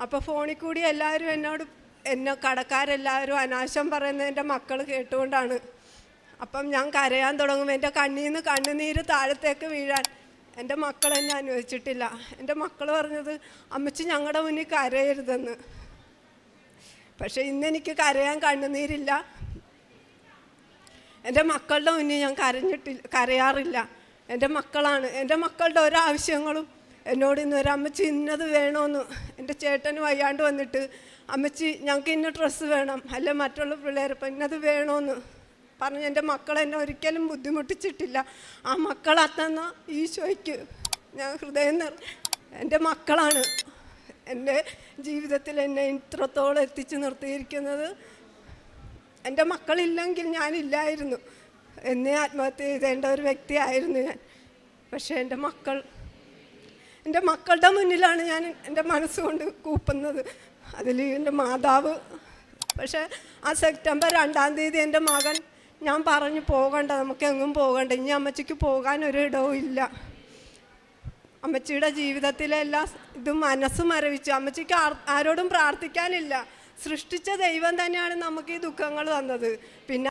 അപ്പോൾ ഫോണിൽ കൂടി എല്ലാവരും എന്നെ കടക്കാരെല്ലാവരും അനാശം പറയുന്നത് എൻ്റെ മക്കൾ കേട്ടുകൊണ്ടാണ്. അപ്പം ഞാൻ കരയാൻ തുടങ്ങും. എൻ്റെ കണ്ണിൽ നിന്ന് കണ്ണുനീര് താഴത്തേക്ക് വീഴാൻ എൻ്റെ മക്കൾ എന്നെ അനുവദിച്ചിട്ടില്ല. എൻ്റെ മക്കൾ പറഞ്ഞത്, അമ്മച്ചി ഞങ്ങളുടെ മുന്നിൽ കരയരുതെന്ന്. പക്ഷേ ഇന്നെനിക്ക് കരയാൻ കണ്ണുനീരില്ല. എൻ്റെ മക്കളുടെ മുന്നിൽ ഞാൻ കരയാറില്ല. എൻ്റെ മക്കളാണ്. എൻ്റെ മക്കളുടെ ഒരാവശ്യങ്ങളും എന്നോട് ഇന്ന് അമ്മച്ചി ഇന്നത് വേണമെന്ന്. എൻ്റെ ചേട്ടന് വയ്യാണ്ട് വന്നിട്ട്, അമ്മച്ചി ഞങ്ങൾക്ക് ഇന്ന ഡ്രസ്സ് വേണം, അല്ലെ മറ്റുള്ള പിള്ളേരിപ്പം ഇന്നത് വേണമെന്ന് പറഞ്ഞ് എൻ്റെ മക്കളെന്നെ ഒരിക്കലും ബുദ്ധിമുട്ടിച്ചിട്ടില്ല. ആ മക്കളെന്ന ഈശോയ്ക്ക് ഞാൻ ഹൃദയം എൻ്റെ മക്കളാണ് എൻ്റെ ജീവിതത്തിൽ എന്നെ ഇത്രത്തോളം എത്തിച്ചു നിർത്തിയിരിക്കുന്നത്. എൻ്റെ മക്കളില്ലെങ്കിൽ ഞാനില്ലായിരുന്നു. എന്നെ ആത്മഹത്യ ചെയ്തേണ്ട ഒരു വ്യക്തിയായിരുന്നു ഞാൻ. പക്ഷേ എൻ്റെ മക്കളുടെ മുന്നിലാണ് ഞാൻ എൻ്റെ മനസ്സുകൊണ്ട് കൂപ്പുന്നത്. അതിൽ എൻ്റെ മാതാവ്. പക്ഷേ ആ സെപ്റ്റംബർ 2-ാം തീയതി എൻ്റെ മകൻ, ഞാൻ പറഞ്ഞു പോകണ്ട, നമുക്ക് എങ്ങും പോകണ്ട, ഇനി അമ്മച്ചിക്ക് പോകാനൊരിടവും ഇല്ല. അമ്മച്ചിയുടെ ജീവിതത്തിലെ എല്ലാ ഇതും മനസ്സ് മരവിച്ചു. അമ്മച്ചിക്ക് ആരോടും പ്രാർത്ഥിക്കാനില്ല. സൃഷ്ടിച്ച ദൈവം തന്നെയാണ് നമുക്ക് ഈ ദുഃഖങ്ങൾ തന്നത്. പിന്നെ